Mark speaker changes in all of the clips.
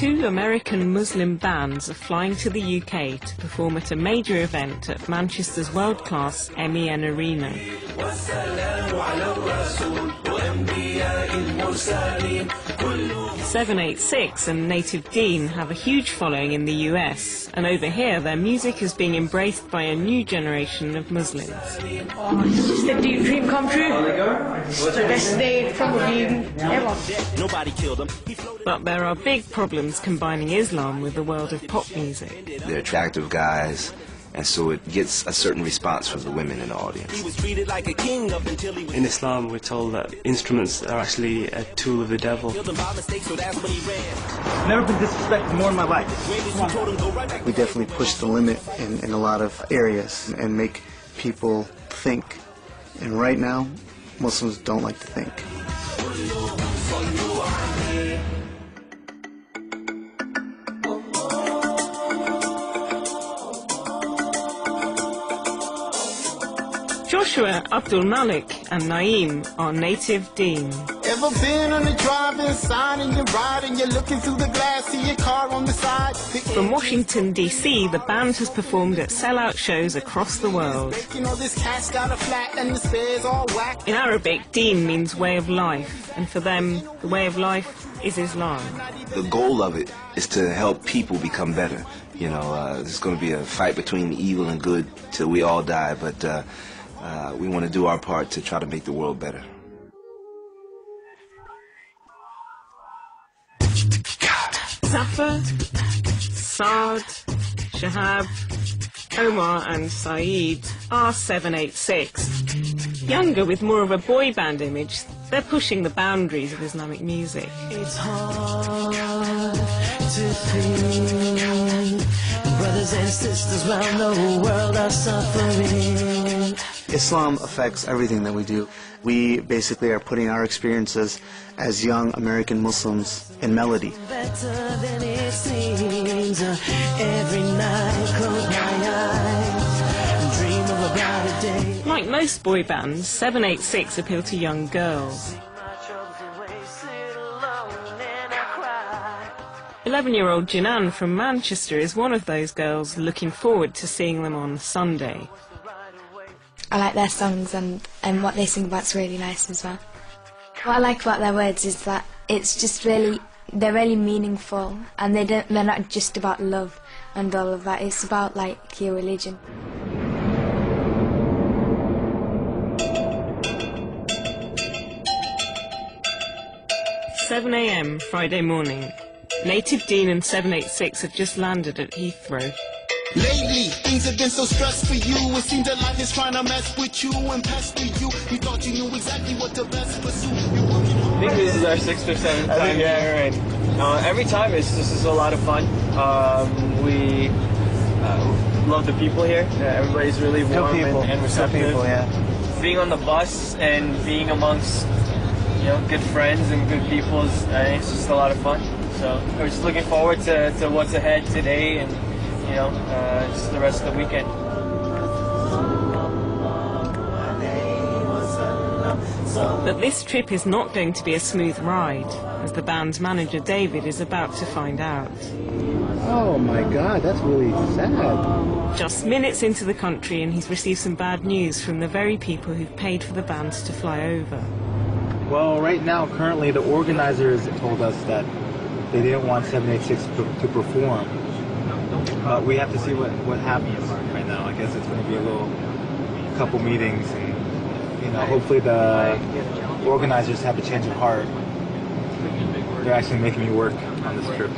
Speaker 1: Two American Muslim bands are flying to the UK to perform at a major event at Manchester's world-class MEN Arena. 78Six and native Deen have a huge following in the US, and over here their music is being embraced by a new generation of Muslims.
Speaker 2: Oh, it's just a deep dream come true. The best day probably ever.
Speaker 1: But there are big problems combining Islam with the world of pop music.
Speaker 3: They're attractive guys, and so it gets a certain response from the women in the audience.
Speaker 4: In Islam, we're told that instruments are actually a tool of the devil.
Speaker 5: Never been disrespected more in my life.
Speaker 6: We definitely push the limit in a lot of areas and make people think. And right now, Muslims don't like to think.
Speaker 1: Joshua, Abdul Malik and Naeem are native Deen.
Speaker 7: Ever been on the driving side and you're riding, you're looking through the glass, see your car on the side.
Speaker 1: From Washington, D.C., the band has performed at sell-out shows across the world.
Speaker 7: You know, this cat's got a flat and the spares all whack.
Speaker 1: In Arabic, Deen means way of life, and for them, the way of life is Islam.
Speaker 3: The goal of it is to help people become better. You know, there's going to be a fight between evil and good till we all die, but we want to do our part to try to make the world better.
Speaker 1: Zafar, Saad, Shahab, Omar and Saeed are 78Six. Younger with more of a boy band image, they're pushing the boundaries of Islamic music.
Speaker 8: It's hard to feel brothers and sisters around the world are suffering.
Speaker 6: Islam affects everything that we do. We basically are putting our experiences as young American Muslims in melody.
Speaker 8: Better than it seems. Every night close my eyes, dream of a brighter day.
Speaker 1: Like most boy bands, 78Six appeal to young girls. 11-year-old Jinan from Manchester is one of those girls looking forward to seeing them on Sunday.
Speaker 9: I like their songs and what they sing about's really nice as well. What I like about their words is that it's just really, they're really meaningful, and they're not just about love and all of that, it's about like your religion.
Speaker 1: "7 a.m. Friday morning. Native Deen and 78Six have just landed at Heathrow.
Speaker 7: Lately, things have been so stressful for you. It seems that life is trying to mess with you and pester you. You thought you knew exactly what to best pursue.
Speaker 10: I think this is our 6th or 7th time here, and every time it's just a lot of fun. We love the people here. Everybody's really warm and receptive.
Speaker 5: People, yeah.
Speaker 10: Being on the bus and being amongst good friends and good people, it's just a lot of fun. So we're just looking forward to what's ahead today and just the rest of the weekend.
Speaker 1: But this trip is not going to be a smooth ride, as the band's manager David is about to find out.
Speaker 5: Oh my God, that's really sad.
Speaker 1: Just minutes into the country and he's received some bad news from the very people who've paid for the band to fly over.
Speaker 5: Well, right now, currently, the organizers told us that they didn't want 78Six to perform. But we have to see what happens right now. I guess it's going to be a couple meetings, and hopefully the organizers have a change of heart. They're actually making me work on this trip.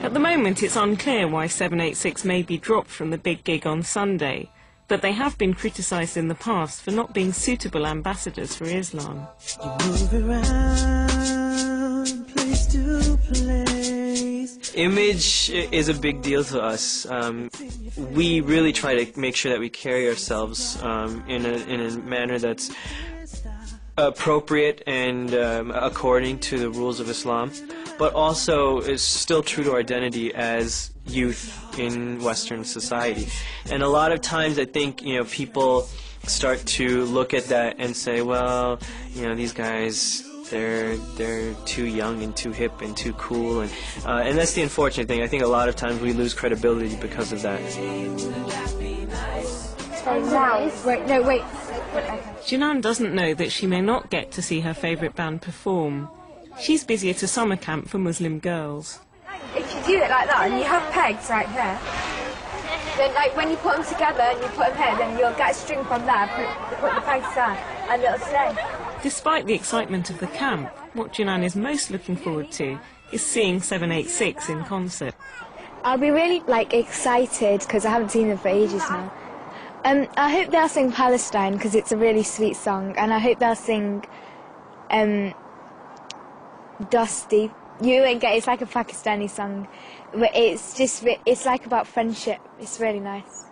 Speaker 1: At the moment, it's unclear why 78Six may be dropped from the big gig on Sunday, but they have been criticised in the past for not being suitable ambassadors for Islam.
Speaker 8: You move around, place to place.
Speaker 4: Image is a big deal to us. We really try to make sure that we carry ourselves in a manner that's appropriate and according to the rules of Islam, but also is still true to our identity as youth in Western society. And a lot of times I think people start to look at that and say, well, these guys they're too young and too hip and too cool, and that's the unfortunate thing. I think a lot of times we lose credibility because of that.
Speaker 9: Wait.
Speaker 1: Jinan doesn't know that she may not get to see her favourite band perform. She's busy at a summer camp for Muslim girls.
Speaker 9: If you do it like that and you have pegs right here, then like when you put them together and you put them here, then you'll get a string from there, put the pegs there, and it'll stay.
Speaker 1: Despite the excitement of the camp, what Jinan is most looking forward to is seeing 786 in concert.
Speaker 9: I'll be really excited because I haven't seen them for ages now. I hope they'll sing Palestine because it's a really sweet song, and I hope they'll sing Dusty. You won't get it's like a Pakistani song, but it's like about friendship. It's really nice.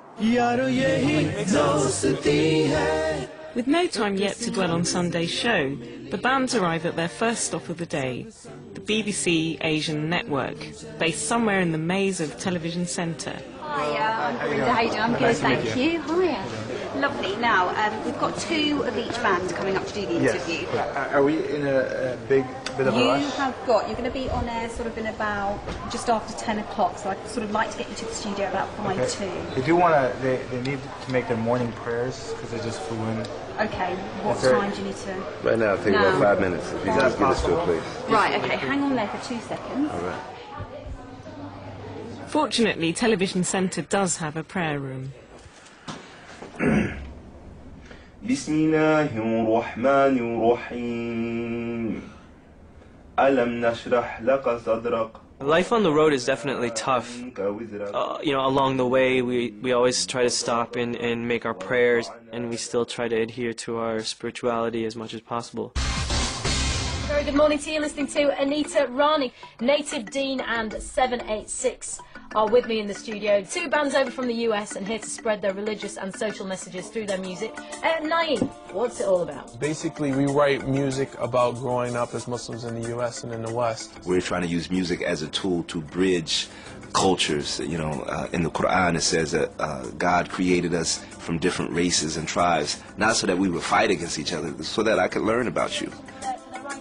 Speaker 1: With no time yet to dwell on Sunday's show, the bands arrive at their first stop of the day, the BBC Asian Network, based somewhere in the maze of Television Centre.
Speaker 11: Hiya, I'm Brenda Hayden. I'm good, thank you. Hiya. Lovely. Now, we've got two of each band coming up to do the interview.
Speaker 5: Yes. Are we in a big bit of a rush?
Speaker 11: You're going to be on air sort of in about just after 10 o'clock, so I'd sort of like to get you to the studio about 5:02.
Speaker 5: They do want to, they need to make their morning prayers because they just flew in.
Speaker 11: Okay, what time do you need to?
Speaker 3: Right now, it'll take about 5 minutes. If you guys get us to a place.
Speaker 11: Right, okay, hang on there for 2 seconds.
Speaker 3: All right.
Speaker 1: Fortunately, Television Centre does have a prayer room.
Speaker 4: Life on the road is definitely tough. Along the way, we always try to stop and make our prayers, and we still try to adhere to our spirituality as much as possible.
Speaker 12: Very good morning to you, listening to Anita Rani. Native Deen and 786 are with me in the studio. Two bands over from the US and here to spread their religious and social messages through their music. Naeem, what's it all about?
Speaker 13: Basically, we write music about growing up as Muslims in the US and in the West.
Speaker 3: We're trying to use music as a tool to bridge cultures. In the Quran it says that God created us from different races and tribes, not so that we would fight against each other, so that I could learn about you.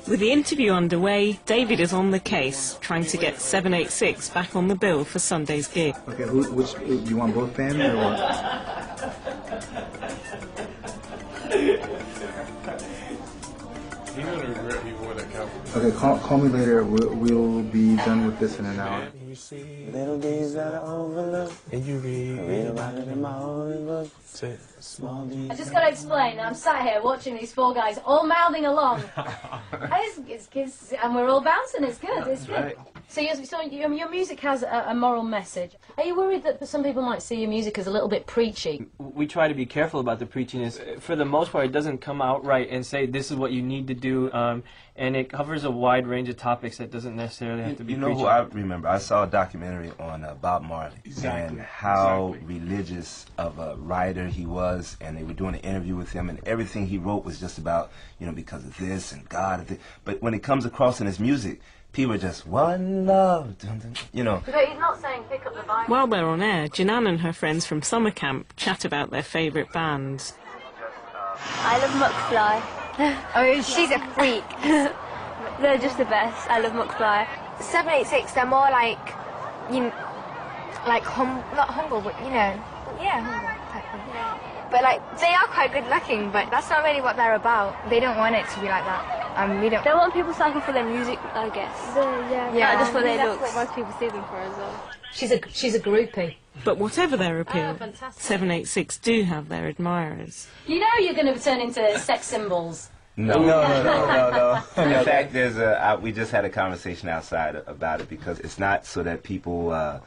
Speaker 1: With the interview underway, David is on the case, trying to get 786 back on the bill for Sunday's gig.
Speaker 5: Okay, which do you want, both bands or what?
Speaker 13: He's gonna regret he wore that cap.
Speaker 5: Okay, call me later. We'll be done with this in an hour.
Speaker 8: You see little things that are overlooked,
Speaker 13: and you read
Speaker 8: about it in my holy book.
Speaker 13: Small
Speaker 12: I just got to explain, I'm sat here watching these four guys all mouthing along. And we're all bouncing, it's good, it's good.
Speaker 3: Right.
Speaker 12: So your music has a moral message. Are you worried that some people might see your music as a little bit preachy?
Speaker 4: We try to be careful about the preachiness. For the most part, it doesn't come out right and say this is what you need to do, and it covers a wide range of topics that doesn't necessarily have to be preachy.
Speaker 3: Who I remember? I saw a documentary on Bob Marley and how religious of a writer he was, and they were doing an interview with him, and everything he wrote was just about, because of this and God. But when it comes across in his music, people are just, one love,
Speaker 12: But he's not saying pick up the Bible.
Speaker 1: While we're on air, Jinan and her friends from summer camp chat about their favourite bands.
Speaker 9: I love McFly. She's a freak. They're just the best. I love McFly. 786, they're more not humble, but humble type thing. But they are quite good looking, but that's not really what they're about. They don't want it to be like that. We don't. They want people cycle for their music, I guess. Yeah, just for their looks. That's what most people see them for as well.
Speaker 12: She's a groupie.
Speaker 1: But whatever their appeal, 786 do have their admirers.
Speaker 12: You know you're going to turn into sex symbols.
Speaker 3: No. In fact, we just had a conversation outside about it, because it's not so that people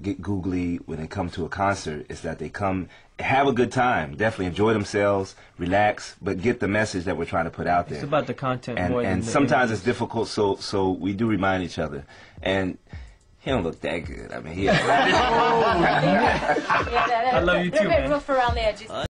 Speaker 3: get googly when they come to a concert. It's that they come, have a good time, definitely enjoy themselves, relax, but get the message that we're trying to put out there.
Speaker 4: It's about the content more than
Speaker 3: and sometimes it's difficult, so we do remind each other. And he don't look that good. I mean,
Speaker 12: I love you too, man. You're a bit rough around the edges.